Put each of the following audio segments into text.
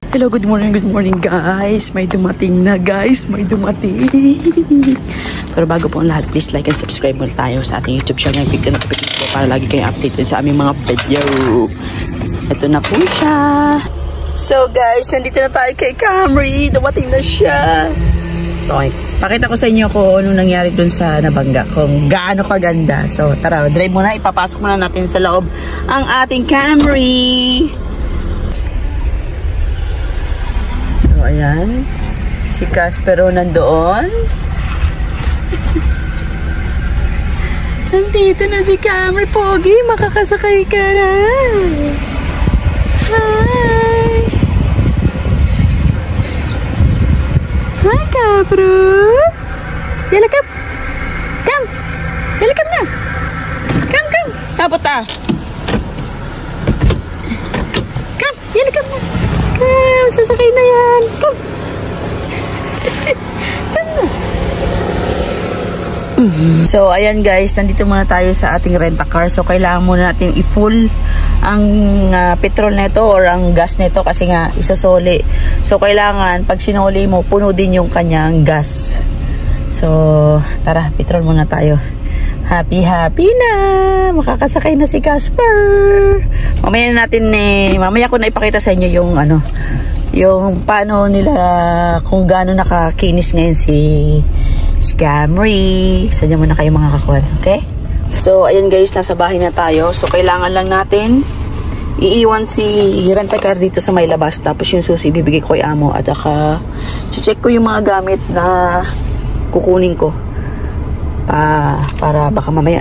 Hello, good morning guys. May dumating na guys, may dumating. Pero bago po ang lahat, please like and subscribe muna tayo sa ating YouTube channel. Click na notification para lagi kayong updated sa aming mga video. Ito na po siya. So guys, nandito na tayo kay Camry. Dumating na siya. Okay, pakita ko sa inyo kung ano nangyari dun sa nabangga, kung gaano kaganda. So tara, drive muna, ipapasok muna natin sa loob ang ating Camry. So ayan, si Caspero nandoon. Nandito na si Camry, Pogi, makakasakay ka na. Hi! Hi, Capro! Yalakap! Come! Yalakap na! Come! Sabot ah! Come! Yalakap na! Come! Sasakay na yan! Come! Come na! So, ayan guys, nandito muna tayo sa ating rent-a-car. So, kailangan muna natin i-full ang petrol nito or ang gas nito kasi nga isasoli. So, kailangan pag sinoli mo, puno din yung kanyang gas. So, tara, petrol muna tayo. Happy na! Makakasakay na si Casper! Mamaya ko na ipakita sa inyo yung yung paano nila, kung gaano nakakinis ngayon si Camry. Sadya mo na kayo mga kakuan, okay? So, ayan guys, nasa bahay na tayo. So, kailangan lang natin iiwan si rent-a-car dito sa may labas. Tapos yung susi, bibigay ko kay amo. At check ko yung mga gamit na kukunin ko. Para baka mamaya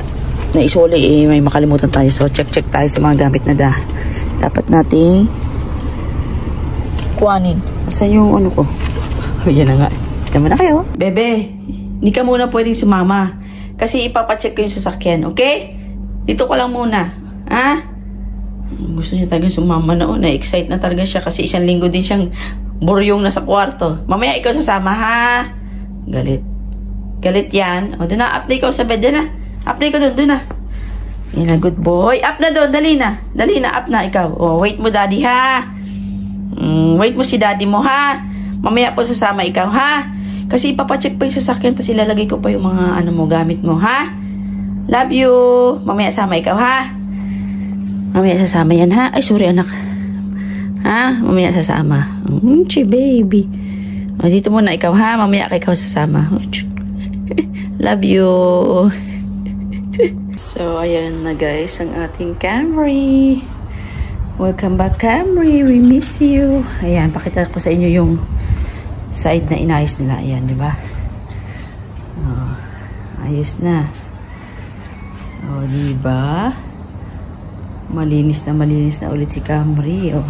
na isuli, may makalimutan tayo. So, check tayo sa mga gamit na dapat nating kuhanin. Asan yung ano ko? Yan na nga. Tama na kayo. Bebe, hindi ka muna pwedeng sumama. Kasi ipapacheck ko yung sasakyan, okay? Dito ko lang muna. Ha? Gusto niya talaga sumama na. Na-excite na talaga siya kasi isang linggo din siyang buryong nasa kwarto. Mamaya ikaw sasama, ha? Galit yan. O, doon na. Up na ikaw sa bed. Doon na. Up na ikaw doon na. Yan na, good boy. Up na doon. Dali na. Up na ikaw. O, wait mo, daddy, ha? Wait mo si daddy mo, ha? Mamaya po sasama ikaw, ha? Kasi ipapacheck pa yung sasakyan, tapos ilalagay ko pa yung mga gamit mo, ha? Love you. Mamaya sama ikaw, ha? Mamaya sasama yan, ha? Ay, sorry, anak. Ha? Mamaya sasama. Baby. O, dito muna ikaw, ha? Mamaya ikaw sasama. Love you. So, ayan na guys, ang ating Camry. Welcome back, Camry. We miss you. Ayan, pakita ko sa inyo yung side na inayos nila. Ayan, di ba? Oh, ayos na. Oh, di ba? Malinis na ulit si Camry. Oh.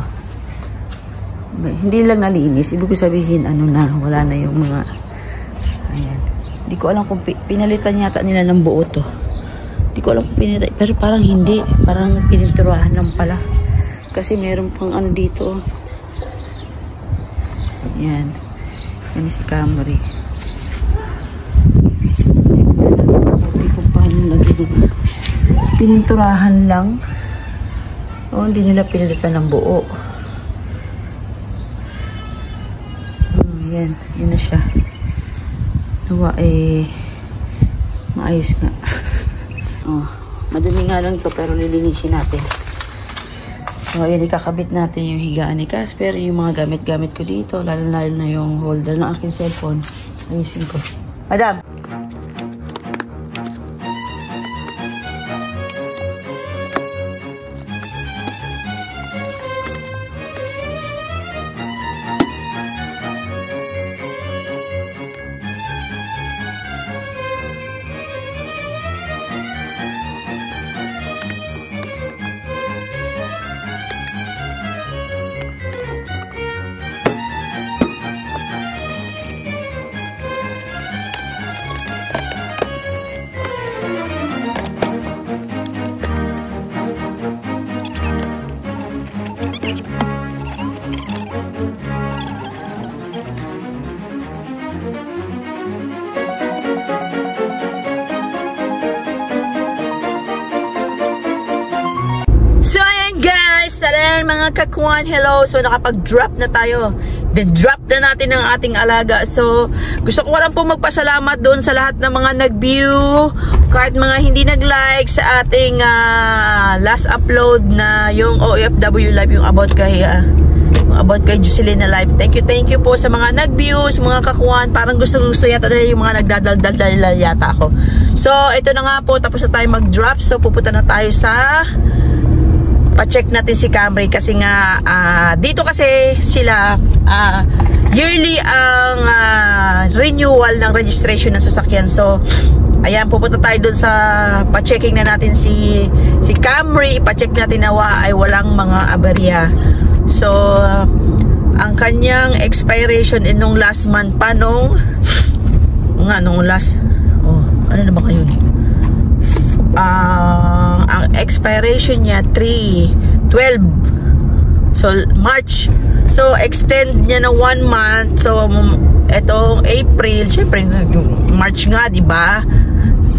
Hindi lang nalinis. Ibig ko sabihin, wala na yung mga... Ayan. Hindi ko alam kung pinalitan yata nila ng buo to. Hindi ko alam kung pinalitan. Pero parang hindi. Parang pininturahan lang pala. Kasi meron pang dito. Yan. Yan si Camry. Hindi ko paano naging pininturahan lang. O, hindi nila pinalitan ng buo. Yan. Yan na siya. Nawa maayos nga. Oh, madumi nga lang to pero lilinisin natin. So, ayan, ikakabit natin yung higaan ni Casper, yung mga gamit-gamit ko dito, lalo na yung holder ng aking cellphone. Ayusin ko. Madam! mga kakwan, hello. So nakapag-drop na tayo. Drop na natin ang ating alaga. So gusto ko lang po magpasalamat doon sa lahat ng mga nag-view, kahit mga hindi nag-like sa ating last upload na yung OFW live, yung about kay Jocelyn na live. Thank you po sa mga nag-views, mga kakuan. Parang gusto yata na yung mga nagdadaldal yata ako. So ito na nga po, tapos na tayo mag-drop. So pupunta na tayo sa pa-check natin si Camry kasi nga dito kasi sila yearly ang renewal ng registration ng sasakyan. So ayan, pupunta tayo dun sa pa-checking na natin si Camry. Pa-check natin na ay walang mga aberya. So ang kanyang expiration nung last month pa nung last ano na ba kayo? Ang expiration niya 3/12, so March. So extend niya na 1 month. So etong April, syempre March nga, di ba?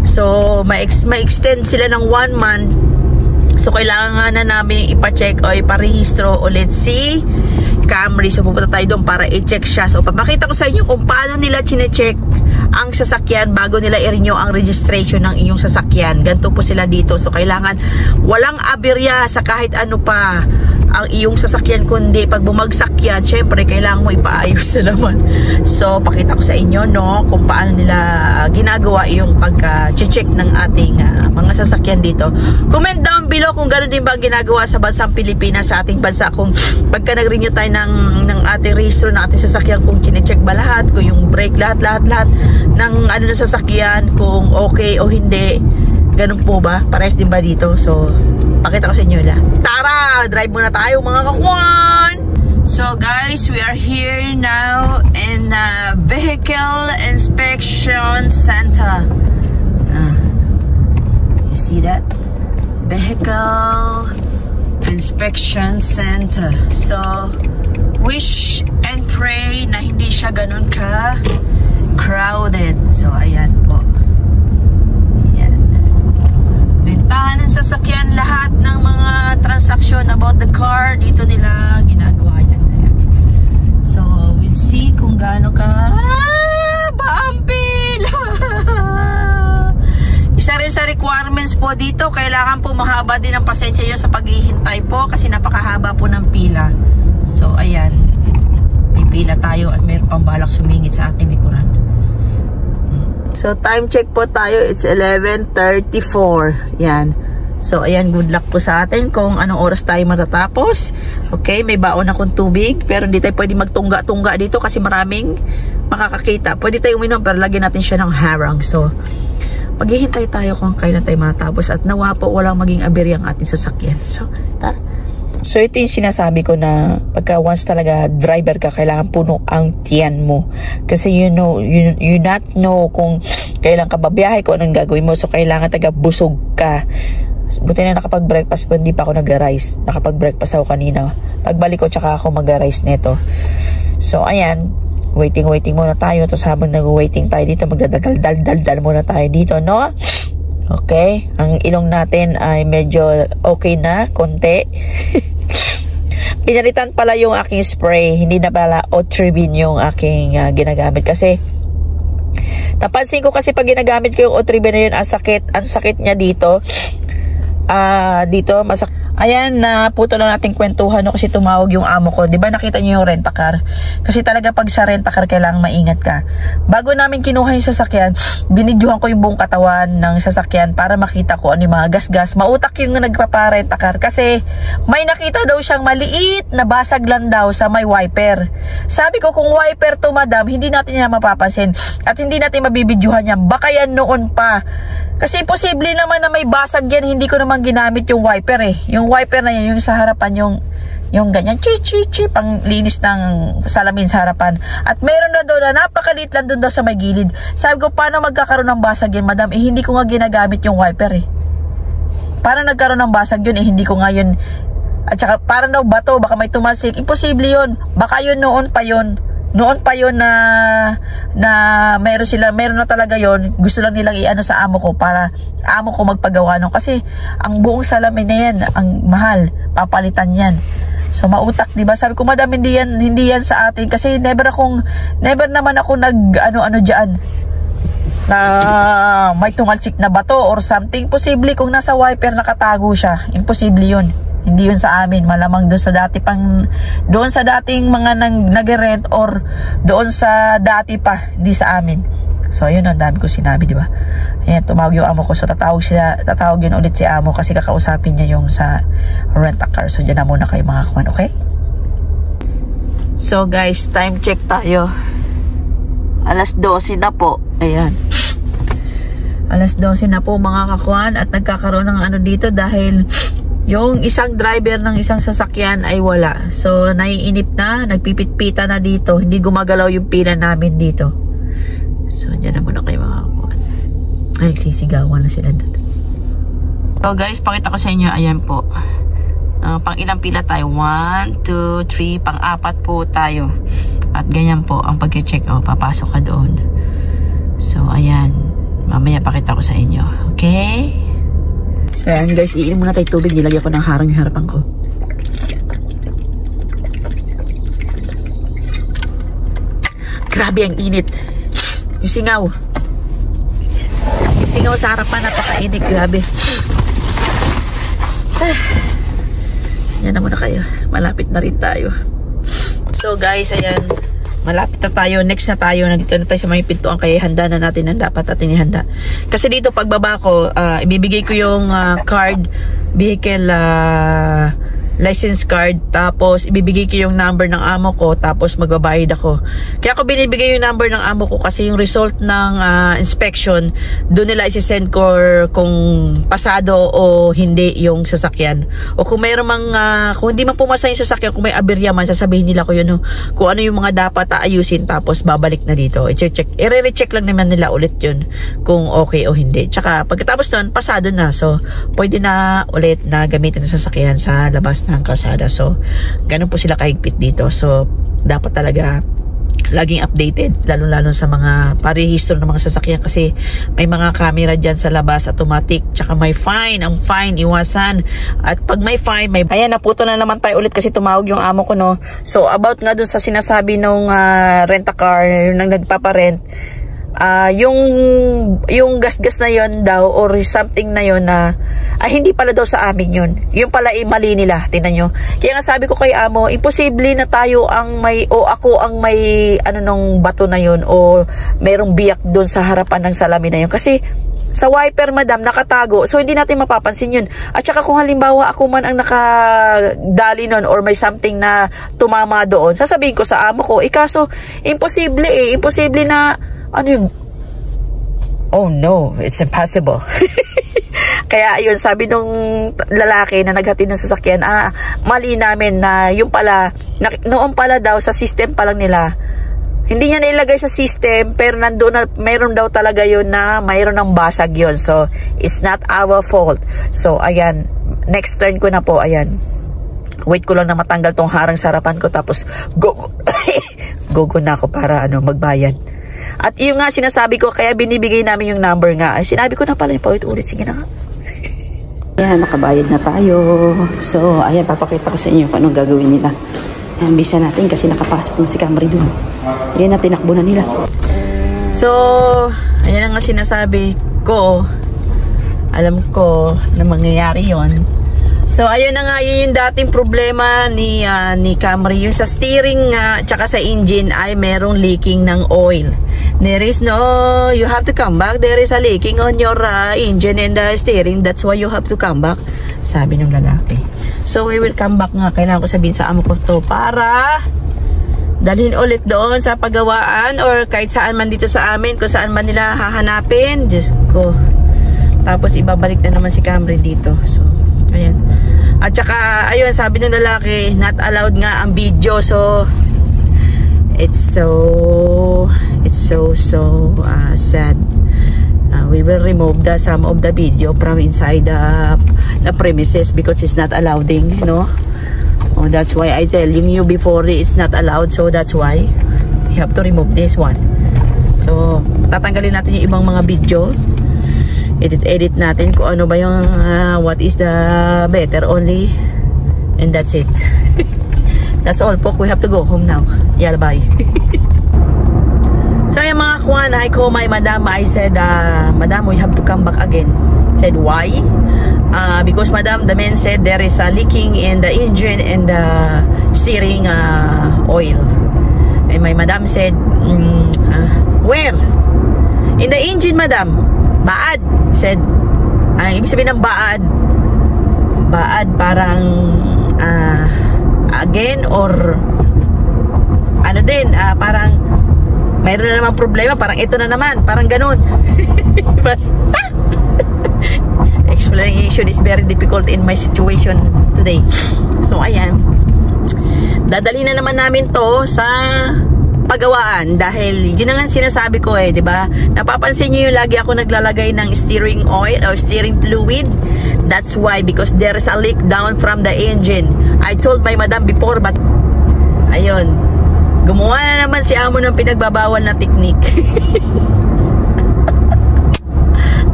So ma-extend sila ng 1 month. So kailangan na namin ipa-check o iparehistro ulit si Camry. So pupunta tayo doon para i-check siya. So papakita ko sa inyo kung paano nila chine-check ang sasakyan bago nila i-renew ang registration ng inyong sasakyan. Ganito po sila dito. So kailangan walang aberya sa kahit ano pa ang iyong sasakyan, kundi pag bumagsak yan, syempre kailangan mo ipaayos na naman. So pakita ko sa inyo kung paano nila ginagawa yung pag-check ng ating mga sasakyan dito. Comment down below kung gano'n din ba ginagawa sa bansang Pilipinas, sa ating bansa, kung pagka nag-renew tayo ng ating registro ng ating sasakyan, kung chine-check ba lahat, kung yung brake, lahat ng ano na sasakyan, kung okay o hindi. Ganun po ba? Parehas din ba dito? So pakita ko sa inyo lang. Tara! Drive muna tayo mga kakwan! So guys, we are here now in Vehicle Inspection Center. You see that? Vehicle Inspection Center. So, wish and pray na hindi siya ganun ka crowded. So, ayan po. Bentahan ng sasakyan, lahat ng mga transaction about the car, dito nila ginagawa yan. Ayan. So, we'll see kung gaano ka baampil. Isa rin sa requirements po dito, kailangan po mahaba din ang pasensya nyo sa paghihintay po kasi napakahaba po ng pila. So, ayan. Pipila tayo at mayroon pang balak sumingit sa ating likuran. So, time check po tayo. It's 11:34. Yan. So, ayan. Good luck po sa atin kung anong oras tayo matatapos. Okay. May baon akong tubig. Pero hindi tayo pwede magtungga-tungga dito kasi maraming makakakita. Pwede tayo uminom pero lagyan natin siya ng harang. So, maghihintay tayo kung kailan tayo matatapos. At nawa po walang maging aberya ang ating sasakyan. So, tara. So, ito yung sinasabi ko na pagka once talaga driver ka, kailangan puno ang tiyan mo. Kasi you not know kung kailan ka babiyahe, kung anong gagawin mo. So, kailangan taga busog ka. Buti na nakapag-breakfast pa, hindi pa ako nag-rice. Nakapag-breakfast ako kanina. Pagbalik ko, tsaka ako mag-rice neto. So, ayan. Waiting muna tayo. Tapos habang nag-waiting tayo dito, magdadal muna tayo dito, no? Okay, ang ilong natin ay medyo okay na, konti. Pinalitan pala yung aking spray, hindi na pala Otrivin yung aking ginagamit kasi napansin ko kasi pag ginagamit ko yung Otrivin na yun, ang sakit niya dito. Dito ayan, puto lang natin kwentuhan kasi tumawag yung amo ko. Diba nakita niyo yung rent-a-car? Kasi talaga pag sa rent-a-car kailangan maingat ka. Bago namin kinuha yung sasakyan, binidyohan ko yung buong katawan ng sasakyan para makita ko ano yung mga gas-gas. Mautak yung nagpapa-rent-a-car kasi may nakita daw siyang maliit na basag lang daw sa may wiper. Sabi ko, kung wiper to madam, hindi natin yan mapapansin at hindi natin mabibidyohan yan. Baka yan noon pa. Kasi posible naman na may basag yan, hindi ko naman ginamit yung wiper eh. Yung wiper na yan, yung sa harapan, yung ganyan, pang linis ng salamin sa harapan. At meron na doon na napakaliit lang doon daw sa may gilid. Sabi ko, paano magkakaroon ng basag yan, madam? Eh, hindi ko nga ginagamit yung wiper eh. Paano nagkaroon ng basag yun eh, hindi ko nga yun. At saka, parang daw bato, baka may tumalsik. Imposible yun. Baka yun noon pa yun. Noon pa yun na meron na talaga yon, gusto lang nilang iano sa amo ko para amo ko magpagawa nun. Kasi ang buong salamin na yan, ang mahal, papalitan yan. So mautak, 'di ba? Sabi ko, madam, hindi yan sa atin kasi never naman ako ano diyan na may tumalsik na bato or something. Posible kung nasa wiper nakatago siya. Imposible 'yun. Hindi 'yun sa amin. Malamang doon sa dating mga nag-rent or doon sa dati pa, hindi sa amin. So ayun, ang dami ko sinabi, 'di ba? Ayan, tumawag yung amo ko. So tatawag yun ulit si amo kasi kakausapin niya yung sa rent a car. So diyan na muna kayo mga kawan, okay? So guys, time check tayo. Alas 12 na po. Ayan. Alas 12 na po mga kakuan at nagkakaroon ng ano dito dahil yung isang driver ng isang sasakyan ay wala. So naiinip na, nagpipitpita na dito. Hindi gumagalaw yung pila namin dito. So dyan na muna kayo mga kakuan. Ay, sisigawan na sila dito. So guys, pakita ko sa inyo. Ayan po. Pang ilang pila tayo? 1, 2, 3, pang-4 po tayo. At ganyan po ang pag-check. Papasok ka doon. So ayan, mamaya pakita ko sa inyo, okay? So ayan guys, iinom muna tayo tubig. Nilagyan ko ng harang yung harapan ko. Grabe ang init. Yung singaw sa harapan, napakainit. Grabe. Yan na muna kayo. Malapit na rin tayo. So guys, ayan, malapit na tayo. Next na tayo. Nandito na tayo sa may pintuan. Kaya handa na natin ang dapat natin ihanda. Kasi dito pagbaba ko, ibibigay ko yung card, vehicle license card, tapos ibibigay ko yung number ng amo ko, tapos magbabayad ako. Kaya ako binibigay yung number ng amo ko kasi yung result ng inspection, doon nila isi-send ko kung pasado o hindi yung sasakyan. O kung mayroon kung hindi man pumasa yung sasakyan, kung may aberya man, sasabihin nila ko yun, kung ano yung mga dapat aayusin, tapos babalik na dito. I-recheck lang naman nila ulit yun kung okay o hindi. Tsaka pagkatapos nun, pasado na. So, pwede na ulit na gamitin ang sasakyan sa labas ng kalsada. So, ganun po sila kahigpit dito. So, dapat talaga laging updated, lalo-lalo sa mga parehistro ng mga sasakyan kasi may mga camera dyan sa labas, automatic, tsaka may fine. Ang fine, iwasan. At pag may fine, ayan, naputo na naman tayo ulit kasi tumawag yung amo ko, no? So, about nga dun sa sinasabi nung rent-a-car, nang nagpaparent, yung gas-gas na yon daw or something na yon na hindi pala daw sa amin yun. Yung pala mali nila. Tingnan nyo. Kaya nga sabi ko kay amo, imposible na tayo ang may o ako ang may nung bato na yon o merong biyak doon sa harapan ng salamin na yun. Kasi sa wiper, madam, nakatago. So, hindi natin mapapansin yun. At saka kung halimbawa ako man ang nakadali nun or may something na tumama doon, sasabihin ko sa amo ko, kaso, imposible Imposible na oh no, it's impossible. Kaya ayun, sabi nung lalaki na naghatid ng sasakyan, mali namin na yung pala, noon pala daw sa system pa lang nila, hindi niya nailagay sa system, pero nandoon na, mayroon daw talaga yun na mayroon ng basag yun. So, it's not our fault. So, ayan, next turn ko na po, ayan. Wait ko lang na matanggal tong harang sa harapan ko, tapos go na ako para magbayad. At yung nga sinasabi ko, kaya binibigay namin yung number nga. Ay, sinabi ko na pala yung paulit-ulit. Sige na nga. Ayan, nakabayad na tayo. So, ayan, papakita ko sa inyo kung anong gagawin nila. Ayan, bisa natin kasi nakapasok na si Camry dun. Ayan na, tinakbo na nila. So, ayan nga sinasabi ko. Alam ko na mangyayari yon. So, ayun na nga, yun yung dating problema ni Camry. Yung sa steering nga, tsaka sa engine ay merong leaking ng oil. There is you have to come back. There is a leaking on your engine and the steering. That's why you have to come back. Sabi ng lalaki. So, we will come back nga. Kailangan ko sabihin sa amo ko to para dalhin ulit doon sa paggawaan or kahit saan man dito sa amin, kung saan man nila hahanapin. Diyos ko. Tapos, ibabalik na naman si Camry dito. So, ayan. At saka, ayun, sabi ng lalaki, not allowed nga ang video. So, it's so sad. We will remove some of the video from inside the premises because it's not allowing, Oh, that's why I telling you before it's not allowed. So, that's why you have to remove this one. So, tatanggalin natin yung ibang mga video. Edit natin kung ano ba yung what is the better only, and that's it. That's all, Pok. We have to go home now. Yeah, bye. So, yung mga kakuan, I call my madam. I said, Madam, we have to come back again. Said, why? Because madam, the man said there is a leaking in the engine and the steering oil. And my madam said, where? In the engine, madam. Baad. Said, ibig sabihin ng baad. Baad parang again or ano din, parang mayroon na naman problema, parang ito na naman, parang ganun. Basta explanation is very difficult in my situation today. So ayan, dadali na naman namin to sa pagawaan dahil yun na nga sinasabi ko di ba? Napapansin niyo yung lagi ako naglalagay ng steering oil or steering fluid. That's why, because there is a leak down from the engine. I told my madam before, but ayun, gumawa na naman si amo ng pinagbabawal na technique.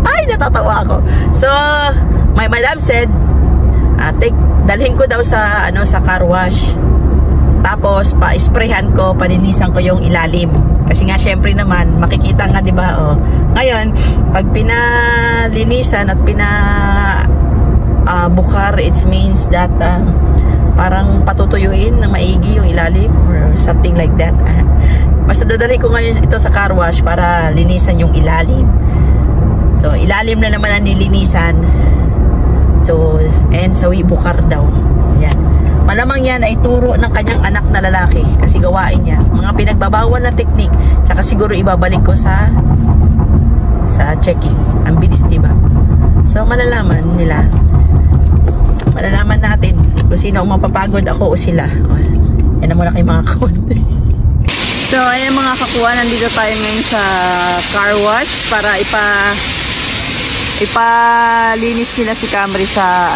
Ay, natatawa ako. So, my madam said, dalhin ko daw sa sa car wash. Tapos pa-sprayhan ko, paninisan ko yung ilalim. Kasi nga syempre naman makikita nga 'di ba? Ngayon, pag pinalinisan at bukar, it means that parang patutuyuin ng maigi yung ilalim or something like that. Basta dadalhin ko ngayon ito sa car wash para linisan yung ilalim. So, ilalim na naman ang nilinisan. So, ibukar daw. Yan. Malamang yan ay turo ng kanyang anak na lalaki kasi gawain niya. Mga pinagbabawal na technique. Tsaka siguro ibabalik ko sa checking. Ang bilis, diba? So, malalaman nila. Malalaman natin kung sino ang mapapagod, ako o sila. Yan na muna kayo mga kaunti. So, ayan mga kakuha, nandito tayo ngayon sa car wash para ipalinis nila si Camry sa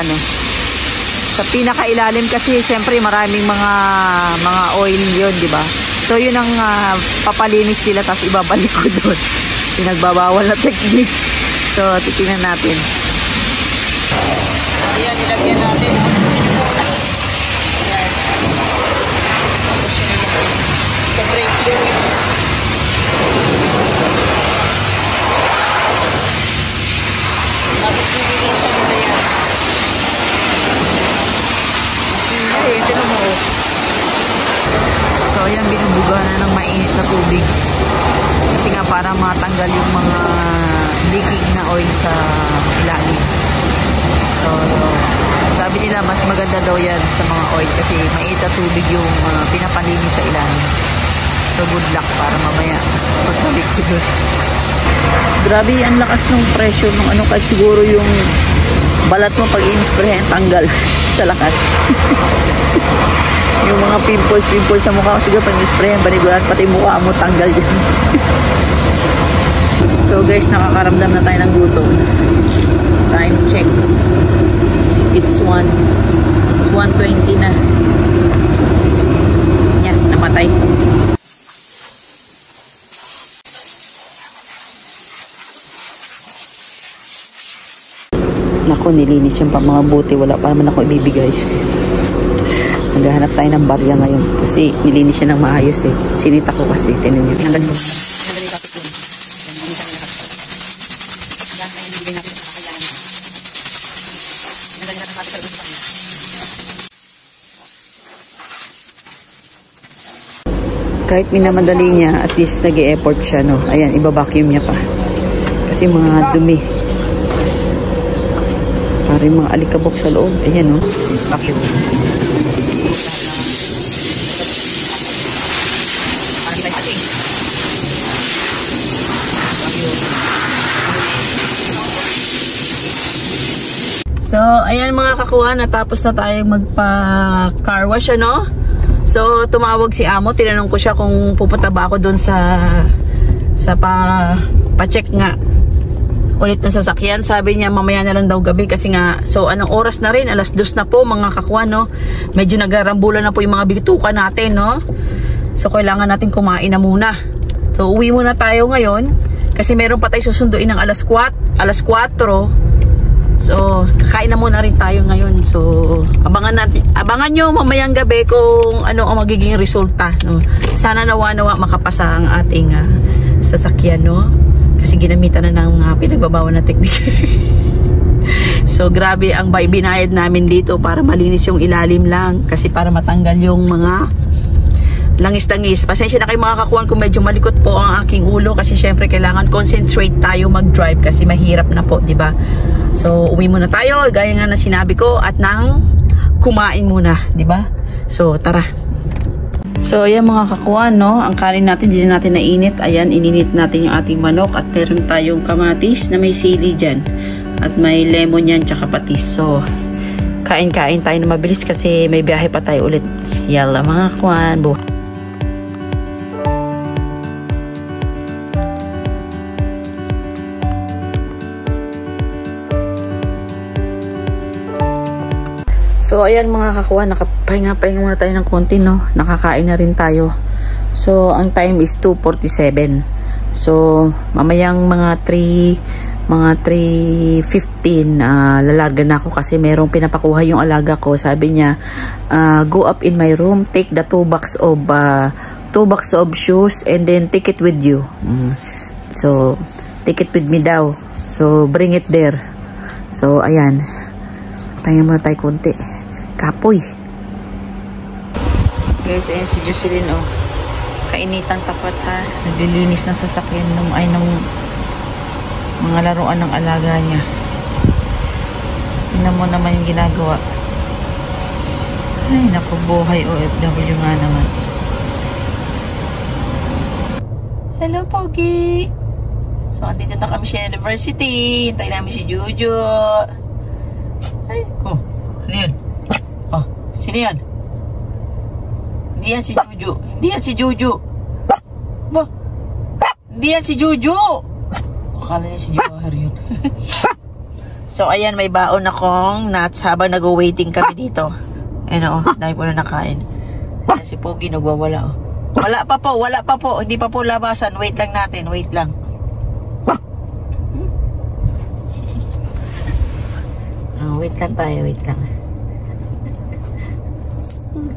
sa pinakailalim kasi siyempre maraming mga oil yun, di ba? So yun ang papalinis nila tapos ibabalik ko doon. Pinagbabawal na technique. So titingnan natin. Ayan, nilagyan natin. Ayan. Sa brake fluid. Tapos dibilisan nila yan. So ayan, binubuga na ng mainit na tubig kasi nga para matanggal yung mga leaking na oil sa ilalim. So sabi nila mas maganda daw yan sa mga oil kasi mainit na tubig yung pinapalinis sa ilalim. So good luck para mamaya pagbalik ko doon. Grabe, ang lakas ng pressure ng kahit siguro yung balat mo pag in-sprayan tanggal sa lakas. Yung mga pimples sa mukha ko siguro pag in-sprayan paniguran pati mukha mo tanggal yan. So guys, nakakaramdam na tayo ng gutom. Time check. It's 1:20 na. Yan, namatay. Ako, nilinis yung pang mga buti. Wala pa naman ako ibibigay. Maghahanap tayo ng barya ngayon. Kasi nilinis siya ng maayos Sinita ko kasi. Tinan niyo. Hanggang yun. Kahit minamadali niya, at least nag-e-effort siya, no? Ayan, iba-vacuum niya pa. Kasi mga dumi. Parang mga alikabok sa loob. Ayan, no? Vacuum. So, ayan mga kakuha, natapos na tayong magpa-car wash, ano? So, tumawag si amo, tinanong ko siya kung pupunta ba ako dun sa pa-check nga ulit ng sasakyan. Sabi niya mamaya na lang daw gabi kasi nga, so anong oras na rin, 2:00 na po mga kakuha, no? Medyo nagarambulan na po yung mga bituka natin, no? So, kailangan natin kumain na muna. So, uwi muna tayo ngayon kasi meron pa tayo susunduin ng alas 4. So, kakain na muna rin tayo ngayon. So, abangan nyo mamayang gabi kung ano ang magiging resulta. No? Sana nawa makapasa ang ating sasakyan, no? Kasi ginamitan na ng pinagbabawal na teknik. So, grabe ang binayad namin dito para malinis yung ilalim lang. Kasi para matanggal yung mga langis-langis. Pasensya na kayo mga kakuan kung medyo malikot po ang aking ulo kasi syempre kailangan concentrate tayo mag-drive kasi mahirap na po, di ba? So, uwi muna tayo, gaya nga na sinabi ko, at nang kumain muna, di ba? So, tara. So, ayan mga kakuan, no? Ang kanin natin, hindi natin nainit. Ayan, ininit natin yung ating manok at meron tayong kamatis na may sili dyan. At may lemon yan, tsaka patis. So, kain-kain tayo na mabilis kasi may biyahe pa tayo ulit. Yalla mga kakuan, So, ayan mga kakuha, nakapahinga-pahinga muna tayo ng konti, no? Nakakain na rin tayo. So, ang time is 2:47. So, mamayang mga 3:15, lalarga na ako kasi merong pinapakuha yung alaga ko. Sabi niya, go up in my room, take the 2 box of shoes, and then take it with you. So, take it with me daw. So, bring it there. So, ayan. Pahinga muna tayo konti. Kapoy. Guys, ayan si Jocelyn, oh. Kainitan tapat, ha. Naglilinis ng sasakyan ng mga laruan ng alaga niya. Tingnan mo naman yung ginagawa. Ay, naku, buhay OFW nga naman. Hello, Pogi. So, andito na kami sa university. Hintayin namin si Jojo. Ay, oh, ano yun? Oh, sino yan? Hindi yan si Jojo. Hindi yan si Jojo. Ba? Hindi yan si Jojo. Akala niya si Johar yun. So, ayan, may baon akong nuts habang nag-waiting kami dito. Ayun, oh, dahil po na nakain. Ayan, si Pogi nagwawala, oh. Wala pa po. Hindi pa po labasan. Wait lang natin, wait lang. Wait lang tayo, wait lang.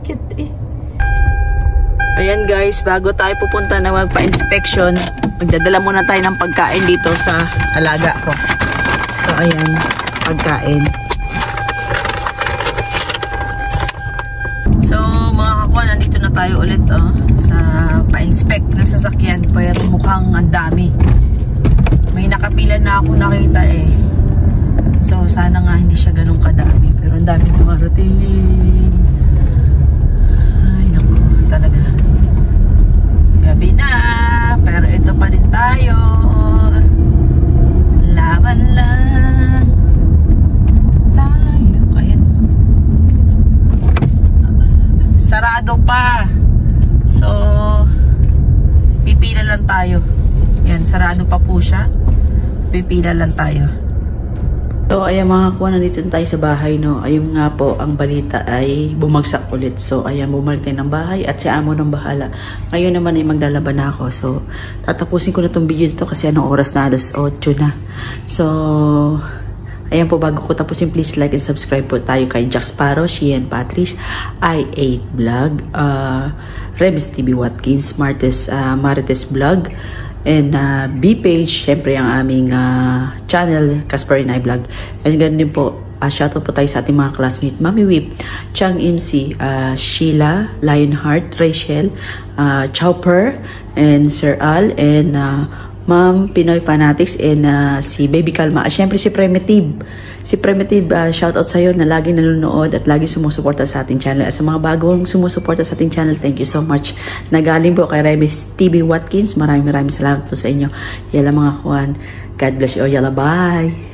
Cute eh. Ayan guys, bago tayo pupunta na magpa-inspection, magdadala muna tayo ng pagkain dito sa alaga ko. So ayan, pagkain. So mga kakuan, nandito na tayo ulit, oh, sa pa-inspect na sasakyan. Pero mukhang ang dami. May nakapila na akong nakita eh. So, sana nga hindi siya ganun kadami. Pero ang dami dumarating. Ay, naku. Talaga. Gabi na. Pero ito pa din tayo. Laban lang. Tayo. Ayan. Sarado pa. So, pipila lang tayo. Yan, sarado pa po siya. Pipila lang tayo. So, ayan mga kakuha, nandito tayo sa bahay, no. Ayun nga po, ang balita ay bumagsak ulit. So, ayan, bumalik tayo ng bahay at si amo ng bahala. Ngayon naman ay maglalaban na ako. So, tatapusin ko na itong video dito kasi anong oras na, alas 8 na. So, ayan po, bago ko tapusin, please like and subscribe po tayo kay Jack Sparrow, Sheehan Patrice, I8 Vlog, Remis TV Watkins, Marites Vlog, and B-page, syempre ang aming channel, Casparinay Vlog. And ganun din po, shoutout po tayo sa ating mga classmate, Mami Whip, Chang MC, Sheila, Lionheart, Rachel, Chowper, and Sir Al, and Ma'am Pinoy Fanatics, and si Baby Kalma. Syempre si Primitive. Si Primitive, shoutout sa'yo na lagi nanonood at lagi sumusuporta sa ating channel. At sa mga bagong sumusuporta sa ating channel, thank you so much. Nagaling po kay Remis TV Watkins. Maraming salamat po sa inyo. Yala mga kuwan. God bless you all. Yala, bye!